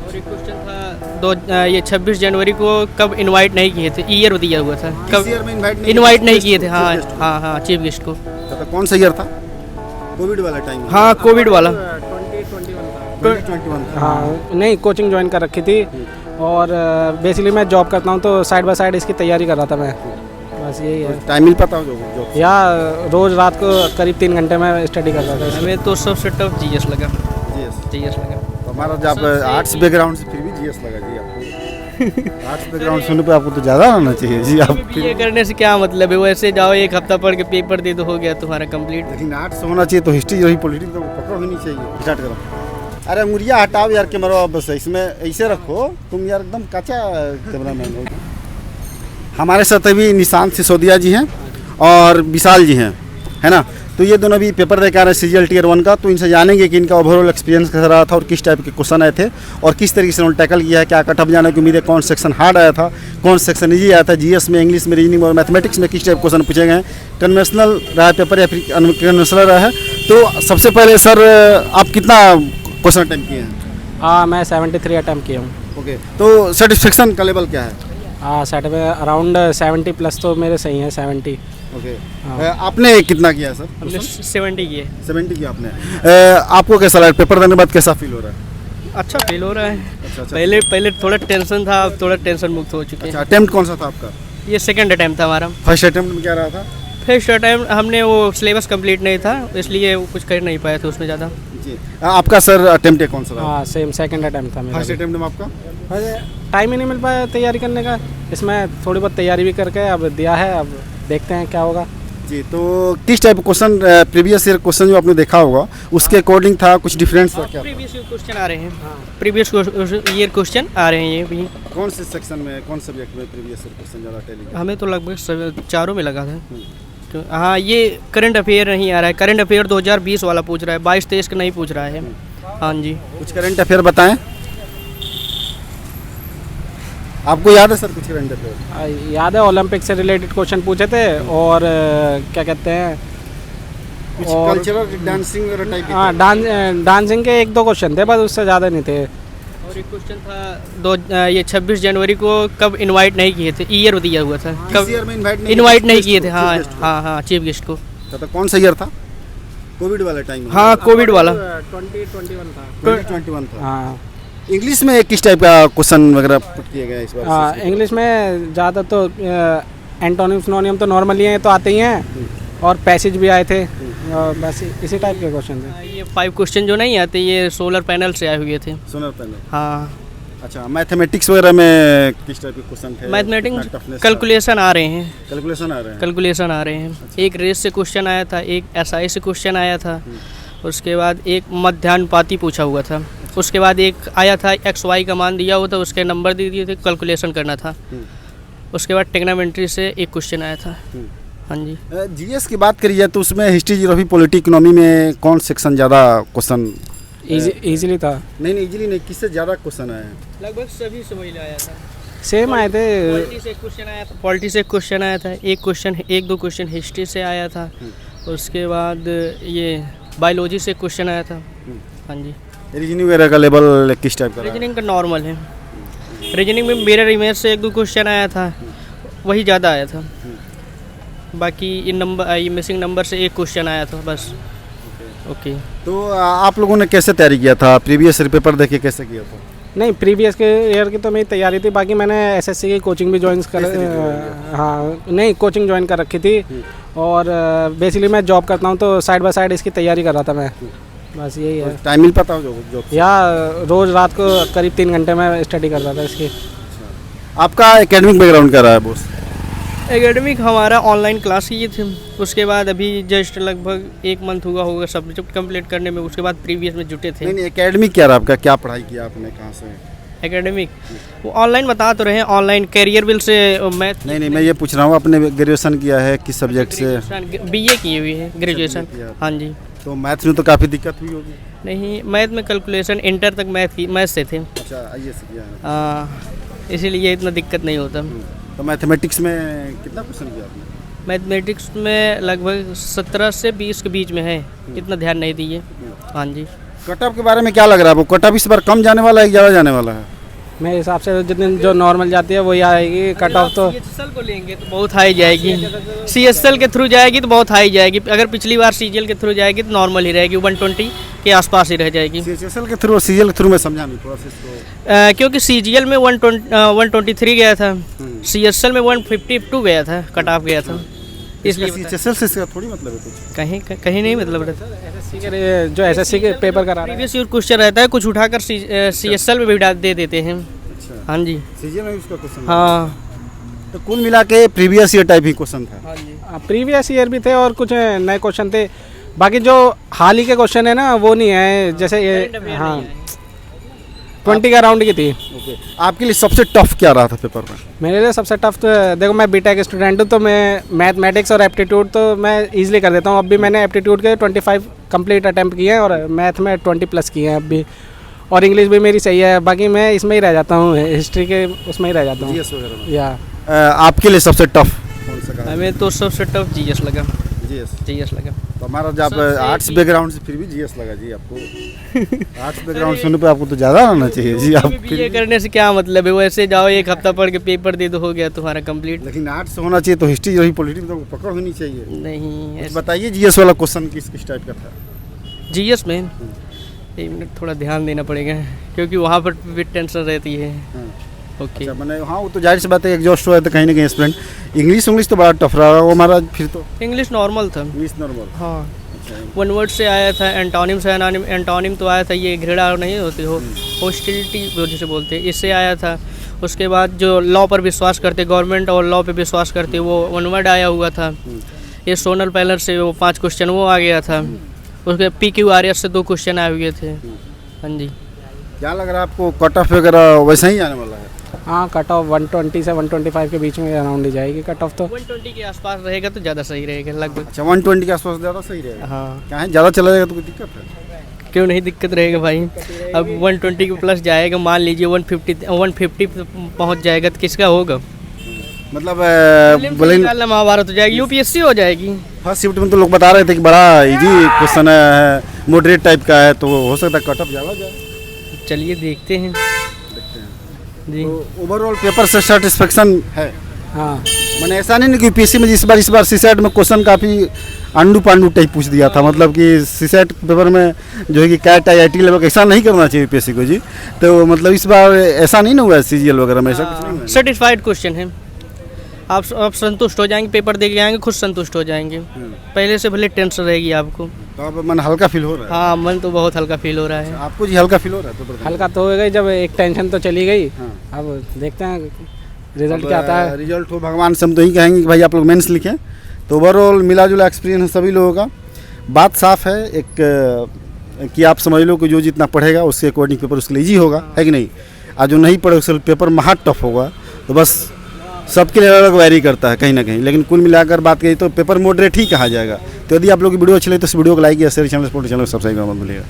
और एक क्वेश्चन था ये 26 जनवरी को कब इनवाइट नहीं किए थे, ईयर दिया हुआ था, कब ईयर में इनवाइट नहीं किए थे। हाँ हाँ हाँ, चीफ गेस्ट को। तो कौन सा ईयर था? कोविड वाला टाइम? हाँ, कोविड वाला 2021 था। हाँ, नहीं कोचिंग ज्वाइन कर रखी थी और बेसिकली मैं जॉब करता हूँ तो साइड बाय साइड इसकी तैयारी कर रहा था मैं, बस यही है। टाइम मिल पाता हो जो या रोज़ रात को करीब 3 घंटे में स्टडी कर रहा था। हमें तो सबसे टफ जीएस लगा। जीएस लगा तो हमारा जब आर्ट्स बैकग्राउंड से फिर भी जीएस लगा जी आपको। आर्ट्स बैकग्राउंड सुनने पे आपको तो ज़्यादा आना चाहिए जी। आप बीए करने से क्या मतलब है, वैसे जाओ एक हफ्ता पढ़ के पेपर दे दो, हो गया तुम्हारा कंप्लीट। लेकिन आर्ट्स होना चाहिए तो हिस्ट्री रही, पॉलिटिक्स तो पकड़ो ही नहीं चाहिए। स्टार्ट करो। अरे मुरिया हटाओ यार कैमरा, बस इसमें ऐसे रखो तुम यार, एकदम कच्चा कैमरा मैन हो। हमारे साथ अभी निशांत सिसोदिया जी हैं और विशाल जी हैं, है ना। तो ये दोनों भी पेपर दे के आ रहे हैं सीजीएल टीयर 1 का, तो इनसे जानेंगे कि इनका ओवरऑल एक्सपीरियंस कैसा रहा था और किस टाइप के क्वेश्चन आए थे और किस तरीके से उन्होंने टैकल किया है, क्या कटअप जाने की उम्मीद है, कौन सेक्शन हार्ड आया था, कौन सेक्शन इजी आया था, जीएस में, इंग्लिश में, रीजनिंग और मैथमेटिक्स में किस टाइप क्वेश्चन पूछे गए हैं, कन्वेंशनल रहा पेपर या फिर अनकन्वेंशनल रहा है। तो सबसे पहले सर आप कितना क्वेश्चन अटैम्प्ट किए हैं? हाँ, मैं 73 अटैम्प्ट किया हूँ। ओके, तो सेटिस्फेक्शन का लेवल क्या है? हाँ, सेट में अराउंड 70 प्लस तो मेरे सही हैं, 70। ओके, आपने कितना किया सर? हमने 70 किए। 70 किया आपने। आपको कैसा लगा, पेपर देने के बाद कैसा फील हो रहा है? अच्छा फील हो रहा है। अच्छा। पहले थोड़ा टेंशन था, अब थोड़ा टेंशन मुक्त हो चुके हैं। अच्छा, अटेम्प्ट कौन सा था आपका? ये सेकंड अटैम्प्ट था हमारा। फर्स्ट अटेम्प्ट में क्या रहा था? फर्स्ट अटैम्प्ट हमने वो सिलेबस कंप्लीट नहीं था, इसलिए वो कुछ कर नहीं पाए थे उसमें ज़्यादा। जी, आपका सर अटेम्प्ट कौन सा रहा? हाँ, सेम सेकंड अटैम्प्ट था मेरा। फर्स्ट अटेम्प्ट में आपका? टाइम ही नहीं मिल पाया तैयारी करने का, इसमें थोड़ी बहुत तैयारी भी करके अब दिया है, अब देखते हैं क्या होगा। जी, तो किस type question, previous year question जो आपने देखा होगा उसके अकॉर्डिंग था, कुछ डिफरेंस था क्या? प्रीवियस क्वेश्चन आ रहे हैं, प्रीवियस ईयर क्वेश्चन आ रहे हैं ये भी। कौन से सेक्शन में, कौन सब्जेक्ट में प्रीवियस ईयर क्वेश्चन ज़्यादा टैली? हमें तो लगभग चारों में लगा था। तो हाँ, ये करंट अफेयर नहीं आ रहा है, करंट अफेयर 2020 वाला पूछ रहा है, 22-23 का नहीं पूछ रहा है। हाँ जी, कुछ करंट अफेयर बताएं। आपको याद है सर कुछ करंट अफेयर? याद है, ओलंपिक से रिलेटेड क्वेश्चन पूछे थे और क्या कहते हैं, और कल्चरल डांसिंग वगैरह टाइप? हाँ, डांसिंग के 1-2 क्वेश्चन थे, बस उससे ज़्यादा नहीं थे। और एक क्वेश्चन था ये 26 जनवरी को कब इनवाइट नहीं किए थे, ईयर दिया हुआ था, कब ईयर में इनवाइट नहीं किए थे। हाँ हाँ हाँ, चीफ गेस्ट को। तो कौन सा ईयर था? कोविड वाला टाइम? हाँ, कोविड वाला 2021 था। हाँ, इंग्लिश में किस टाइप का क्वेश्चन वगैरह पुट किए गए इस बार? हाँ, इंग्लिश में ज़्यादा तो एंटोनिम सिनोनिम तो नॉर्मली हैं, तो आते ही हैं, और पैसेज भी आए थे, बस इसी टाइप के क्वेश्चन थे। ये 5 क्वेश्चन जो नहीं आते, ये सोलर पैनल से आए हुए थे। Solar panel? हाँ। अच्छा, मैथमेटिक्स वगैरह में किस टाइप के क्वेश्चन थे? मैथमेटिक्स कैलकुलेशन आ रहे हैं। कैलकुलेशन आ रहे हैं? कैलकुलेशन आ रहे हैं। अच्छा। एक रेस से क्वेश्चन आया था, एक एसआई से क्वेश्चन आया था, उसके बाद एक मध्यानुपाती पूछा हुआ था, उसके बाद एक आया था XY का मान दिया हुआ था, उसके नंबर दे दिए थे, कैलकुलेशन करना था। उसके बाद ट्रिग्नोमेट्री से एक क्वेश्चन आया था। हाँ जी। जीएस की बात करी जाए तो उसमें हिस्ट्री, ज्योग्राफी, पॉलिटी, इकोनॉमी में कौन सेक्शन ज़्यादा क्वेश्चन इजीली था? नहीं इजीली नहीं, किससे ज़्यादा क्वेश्चन आए हैं? लगभग सभी से वही आया था, सेम आए थे। पॉलिटी से क्वेश्चन आया था, पॉलिटी से क्वेश्चन आया था, एक दो क्वेश्चन हिस्ट्री से आया था, उसके बाद ये बायोलॉजी से क्वेश्चन आया था। हाँ जी। रीजनिंग वगैरह का लेवल किस टाइप का? रीजनिंग का नॉर्मल है। रीजनिंग में मिरर इमेज से 1-2 क्वेश्चन आया था, वही ज़्यादा आया था। बाकी इन नंबर, ये मिसिंग नंबर से एक क्वेश्चन आया था बस। ओके। तो आप लोगों ने कैसे तैयारी किया था, प्रीवियस ईयर पेपर देख के कैसे किया था? नहीं, प्रीवियस के ईयर की तो मेरी तैयारी थी, बाकी मैंने एसएससी की कोचिंग भी ज्वाइन कर, हाँ नहीं कोचिंग ज्वाइन कर रखी थी और बेसिकली मैं जॉब करता हूँ तो साइड बाय साइड इसकी तैयारी कर रहा था मैं, बस यही है। टाइम मिल पाता हो जो? या रोज़ रात को करीब 3 घंटे में स्टडी कर रहा था इसकी। आपका एकेडमिक बैकग्राउंड क्या रहा है बॉस? एकेडमिक हमारा ऑनलाइन क्लास किए थे, उसके बाद अभी जस्ट लगभग 1 मंथ हुआ होगा सब्जेक्ट कंप्लीट करने में, उसके बाद प्रीवियस में जुटे थे। नहीं एकेडमिक क्या रहा आपका, क्या पढ़ाई किया आपने, कहाँ से? एकेडमिक वो ऑनलाइन बता तो रहे हैं, ऑनलाइन कैरियर बिल से मैथ। नहीं मैं ये पूछ रहा हूँ, आपने ग्रेजुएशन किया है किस सब्जेक्ट से? BA की हुई है ग्रेजुएशन। हाँ जी। तो मैथ्स में तो काफ़ी दिक्कत हुई होगी? नहीं, मैथ में कैलकुलेशन इंटर तक मैथ से थे। अच्छा, आइए से किया है। हाँ, इसीलिए इतना दिक्कत नहीं होता। तो मैथमेटिक्स में कितना क्वेश्चन किया आपने? मैथमेटिक्स में लगभग 17 से 20 के बीच में है, इतना ध्यान नहीं दिए। हाँ जी। कट ऑफ के बारे में क्या लग रहा है आपको? कट ऑफ इस बार कम जाने वाला है, ज़्यादा जाने वाला है? मेरे हिसाब से जितने जो नॉर्मल जाती है वही आएगी। कट ऑफ तो CHSL को लेंगे तो बहुत हाई जाएगी, CSL के थ्रू जाएगी तो बहुत हाई जाएगी। अगर पिछली बार CGL के थ्रू जाएगी तो नॉर्मल ही रहेगी, 120 के आसपास ही रह जाएगी। CHSL के थ्रू और CGL के थ्रू में समझा नहीं थोड़ा सा इसको। क्योंकि CGL में 123 गया था, CSL में 152 गया था, कट ऑफ गया था, इसलिए CHSL से इसका थोड़ी मतलब है कुछ? कहीं कहीं नहीं मतलब रहता। SSC के जो SSC के पेपर करा रहे हैं प्रीवियस ईयर क्वेश्चन रहता है, कुछ उठाकर CSL में भी दे देते हैं। अच्छा, हाँ जी, CGL में उसका क्वेश्चन? हाँ तो कुल मिला के प्रीवियस ईयर टाइप ही क्वेश्चन था। हाँ जी। प्रीवियस ईयर भी थे और कुछ नए क्वेश्चन थे। बाकी जो हाल ही के क्वेश्चन है ना वो नहीं है, जैसे ये हाँ 20 का राउंड की थी। ओके, आपके लिए सबसे टफ क्या रहा था पेपर में? मेरे लिए सबसे टफ तो देखो, मैं बीटेक स्टूडेंट हूँ तो मैं मैथमेटिक्स और एप्टीट्यूड तो मैं इजीली कर देता हूँ। अब भी मैंने एप्टीट्यूड के 25 कंप्लीट अटैम्प्ट किए हैं और मैथ में 20+ किए हैं अब भी, और इंग्लिश भी मेरी सही है। बाकी मैं इसमें ही रह जाता हूँ, हिस्ट्री के उसमें ही रह जाता हूँ। GS वगैरह में? या आपके लिए सबसे टफ कौन सा का? हमें तो सबसे टफ GS लगा। GS लगा। तो हमारा जब सबसे आर्ट्स बैकग्राउंड से फिर भी GS लगा जी आपको। आर्ट्स बैकग्राउंड सुनने पे आपको तो ज़्यादा आना चाहिए जी। आप BA करने से क्या मतलब है, वैसे जाओ एक हफ्ता पढ़ के पेपर दे दो, हो गया तुम्हारा कंप्लीट। लेकिन आर्ट्स होना चाहिए तो हिस्ट्री रही, पॉलिटिक्स तो पकड़ होनी चाहिए। नहीं कुछ बताइए GS वाला क्वेश्चन किस टाइप का था? GS में 1 मिनट थोड़ा ध्यान देना पड़ेगा, क्योंकि वहाँ पर भी टेंशन रहती है। ओके, अच्छा, मैंने हाँ वो तो जाहिर सी बात है, एग्जॉस्ट हुआ है तो कहीं ना कहीं स्टूडेंट। इंग्लिश तो बड़ा टफ रहा वो हमारा फिर तो। इंग्लिश नॉर्मल था। English normal? हाँ, 1 वर्ड से आया था, एंटोनिम से एंटोनिम तो आया था, ये घृणा नहीं होती हो, होस्टिलिटी जिसे बोलते हैं, इससे आया था। उसके बाद जो लॉ पर विश्वास करते, गवर्नमेंट और लॉ पे विश्वास करते, वो 1 वर्ड आया हुआ था। ये सोनल पैनल से वो 5 क्वेश्चन वो आ गया था। उसके PQRS से 2 क्वेश्चन आए हुए थे। हाँ जी। क्या लग रहा है आपको, कट ऑफ वगैरह वैसा ही आने वाला है? हाँ, कट ऑफ 120 से 125 के बीच में अराउंड ही जाएगी कट ऑफ तो। 120 के आसपास रहेगा तो ज़्यादा सही रहेगा लगभग। अच्छा, 120 के आसपास ज़्यादा सही रहेगा? हाँ, क्या है, ज़्यादा चला जाएगा तो कोई दिक्कत है? क्यों नहीं दिक्कत रहेगा भाई। अब 120 के प्लस जाएगा, मान लीजिए 150 पहुंच जाएगा तो किसका होगा? मतलब बोले महाभारत हो जाएगी, UPSC हो जाएगी। फर्स्ट शिफ्ट में तो लोग बता रहे थे कि बड़ा इजी क्वेश्चन है, मॉडरेट टाइप का है, तो हो सकता है कट ऑफ ज़्यादा जाए। चलिए देखते हैं जी। तो ओवरऑल पेपर से सेटिस्फेक्शन है? हाँ, मैंने ऐसा नहीं कि UPSC में इस बार सीसेट में क्वेश्चन काफ़ी अंडू पांडू टाइप पूछ दिया था, मतलब कि सीसेट पेपर में जो है कि कैट IIT लेवल ऐसा नहीं करना चाहिए UPSC को जी। तो मतलब इस बार ऐसा नहीं ना हुआ है CGL वगैरह में, ऐसा कुछ नहीं हुआ है? सेटिस्फाइड क्वेश्चन है, आप संतुष्ट हो जाएंगे, पेपर दे के आएंगे खुद संतुष्ट हो जाएंगे। पहले से भले टेंशन रहेगी आपको। तो अब मन हल्का फील हो रहा है? हाँ, मन तो बहुत हल्का फील हो रहा है। आपको जी हल्का फील हो रहा है? तो हल्का तो हो गई, जब एक टेंशन तो चली गई। हाँ। अब देखते हैं रिजल्ट क्या आता है। रिजल्ट हो भगवान से हम तो यही कहेंगे कि भाई आप लोग मेंस लिखें। तो ओवरऑल मिला जुला एक्सपीरियंस है सभी लोगों का। बात साफ है एक कि आप समझ लो कि जो जितना पढ़ेगा उसके अकॉर्डिंग पेपर उसके लिए ईजी होगा, है कि नहीं? आज जो नहीं पढ़े उसके लिए पेपर महा टफ होगा। तो बस सबके लिए अलग वैरी करता है कहीं ना कहीं, लेकिन कुल मिलाकर बात कही तो पेपर मॉडरेट ही कहा जाएगा। तो यदि आप लोग की वीडियो अच्छी लगी तो इस वीडियो को लाइक या शेयर, चैनल सब्सक्राइब करना मत भूलिएगा।